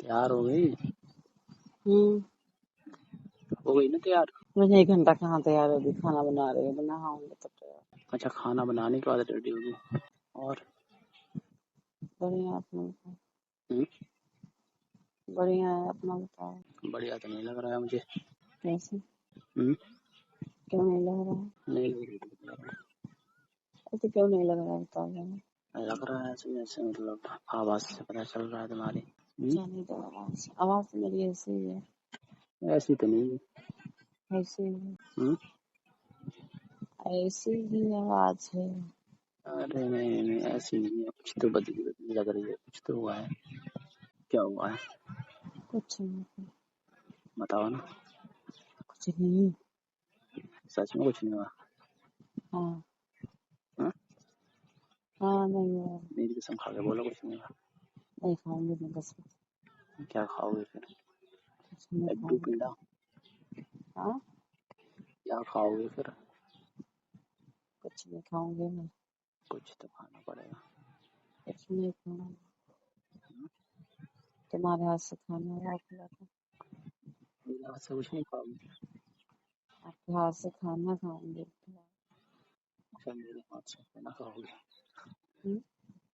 تیار ہو گئی ہوں نا تیار؟ مجھے 1 گھنٹہ کہاں تیار ہوگی، کھانا بنا رہی ہوں، بناؤں گی تب تیار۔ اچھا کھانا بنانے کے بعد ریڈی ہوگی؟ اور بڑھیا اپنا بتاؤ۔ ہم؟ بڑھیا ہے اپنا بتاؤ۔ بڑھیا تو نہیں لگ رہا ہے مجھے۔ کیسے؟ ہم؟ کیوں نہیں لگ رہا ہے؟ نہیں لگ رہا ایسے کیوں نہیں لگ رہا ہے بتاؤ ذرا۔ ہے، لگ رہا ہے ایسے جیسے مطلب آواز سے پتہ چل رہا ہے تمہاری۔ جانے دو، آواز تو میری ایسی ہی ہے۔ ایسی تو نہیں ہے۔ ایسی ہی ہم؟ ایسی ہی آواز ہے۔ ارے نہیں ایسی نہیں ہے، کچھ تو بدلی لگ رہی ہے، کچھ تو ہوا ہے۔ کیا ہوا ہے کچھ نہیں، بتاؤ نا۔ کچھ نہیں۔ سچ میں کچھ نہیں ہوا؟ ہاں ہاں؟ ہاں نہیں ہوا۔ میری قسم کھا کے بولو کچھ نہیں ہوا۔ نہیں کھاؤں گی میں بس، کیا کھاؤ گے پھر؟ کچھ نہیں لڈو کھاؤں گی۔ پیڑا؟ ہاں کیا کھاؤ گے پھر؟ کچھ نہیں کھاؤں گی میں، کچھ تو کھانا پڑے گا۔ کچھ نہیں کھاؤں گی۔ تمہارے ہاتھ سے کھانا ہوا کھلاتا، میرے ہاتھ سے کچھ نہیں کھاؤ گے؟ آپ کے ہاتھ سے کھانا کھاؤں گی۔ اچھا میرے ہاتھ سے کھانا کھاؤ گے؟ ہوں؟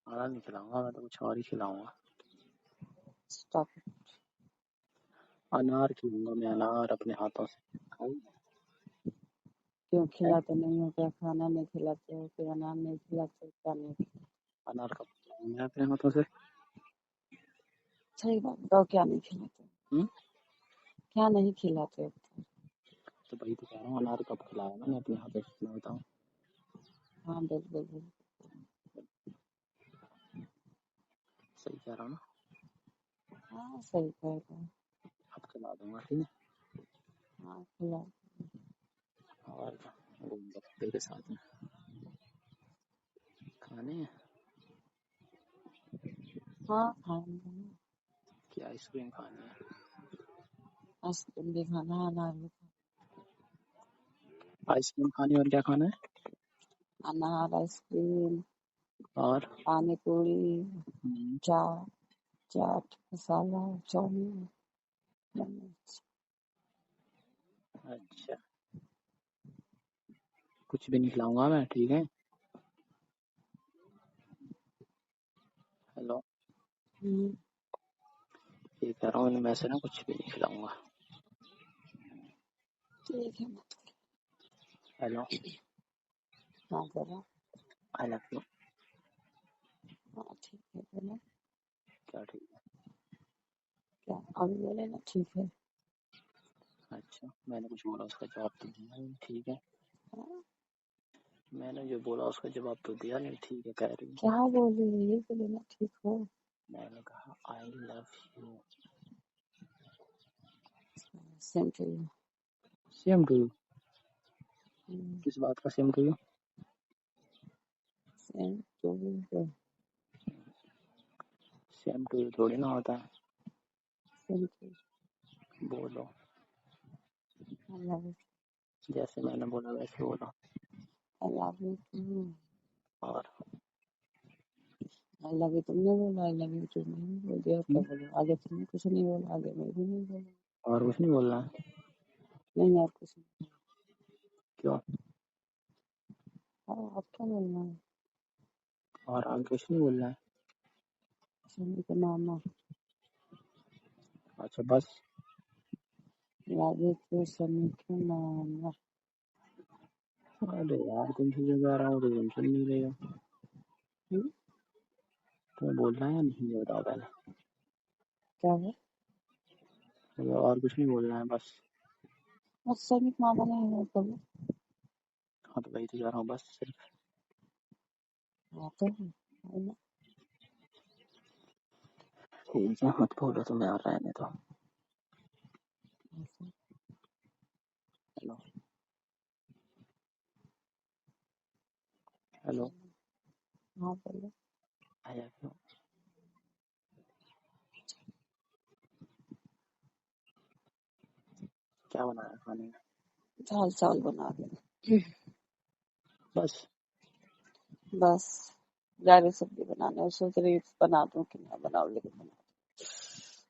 کھانا نہیں کھلاؤں گا میں تو، کچھ اور ہی کھلاؤں گا۔ اسٹاپ۔ انار کھلاؤں گا میں، انار اپنے ہاتھوں سے کھاؤں گا۔ کیوں کھلاتے نہیں ہو؟ کیا کھانا نہیں کھلاتے ہو؟ پھر انار نہیں کھلاتے کیا نہیں کھلاتے؟ انار کب کھلاؤں میں اپنے ہاتھوں سے؟ صحیح بات بتاؤ، کیا نہیں کھلاتے؟ ہم؟ کیا نہیں کھلاتے؟ تو وہی تو کہہ رہا ہوں، انار کب کھلایا میں نے اپنے ہاتھوں سے، میں بتاؤں؟ ہاں بالکل بالکل صحیح کہہ رہا ہوں نا؟ ہاں صحیح کہہ رہے ہو۔ اب کھلا دوں گا، ٹھیک ہے؟ ہاں کھلاؤ۔ اور گول گپے کے ساتھ میں کھانے ہیں ہاں کھاؤں گا، کہ آئس کریم کھانی ہے؟ آئس کریم بھی کھانا ہے، انار بھی کھانا آئس کریم کھانی اور کیا کھانا ہے؟ ہے۔ انار، آئس کریم، اور پانی پوری، ہم، چاٹ مسالہ، چاؤمین۔ اچھا کچھ بھی نہیں کھلاؤں گا میں، ٹھیک ہے؟ ہیلو، یہ کہہ رہا ہوں میں سے نا کچھ بھی نہیں کھلاؤں گا۔ ٹھیک ہے، ہیلو، ہاں ذرا، آئی لو یو۔ ہاں ٹھیک ہے بولو۔ کیا ٹھیک ہے؟ کیا ابھی بولے نا ٹھیک ہے؟ اچھا میں نے کچھ بولا اس کا جواب تو دیا نہیں، ٹھیک ہے؟ ہاں؟ میں نے جو بولا اس کا جواب تو دیا نہیں، ٹھیک ہے کہہ رہی ہوں؟ کیا بول رہی ہے؟ یہ بولے نا ٹھیک ہو۔ میں نے کہا I love you. Same to you. Same to you? کس بات کا same to you? Same to you, same to you تھوڑی نا ہوتا ہے، سیم ٹو یو۔ بولو آئی لو یو، جیسے میں نے بولا ویسے بولو۔ آئی لو یو ٹو۔ اور آئی لو یو تم نے بولا، آئی لو یو تم نے بول دیا، اور کیا بولو؟ آگے تم نے کچھ نہیں بولا، آگے میں بھی نہیں بولا۔ اور کچھ نہیں بولنا ہے؟ نہیں اور کچھ نہیں۔ کیوں؟ ہاں اب کیا بولنا ہے؟ اور آگے کچھ نہیں بولنا ہے؟ سمی کا ماما، اچھا بس؟ لگے تو سمی کا ماما۔ ارے یار تم سے جو کہہ رہا ہوں تو تم سن نہیں رہی ہو، تمہیں بولنا ہے یا نہیں یہ بتاؤ پہلے؟ کیا ہے؟ اور کچھ نہیں بولنا ہے بس؟ بس سمی کا ماما نہیں ہے بولو۔ ہاں تو وہی تو کہہ رہا ہوں، بس صرف ہاں تو ہے نا۔ ٹھیک ہے مت بولو تمہیں اور رہنے دو۔ ہیلو ہیلو، ہاں بولو۔ آیا کیوں؟ کیا بنایا کھانے میں؟ دال چاول بنا دیں بس؟ بس، جا رہی سبزی بنانے، سوچ رہی بنا دوں کہ نہ بناؤ، لیکن بنا دوں۔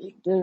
1-1:30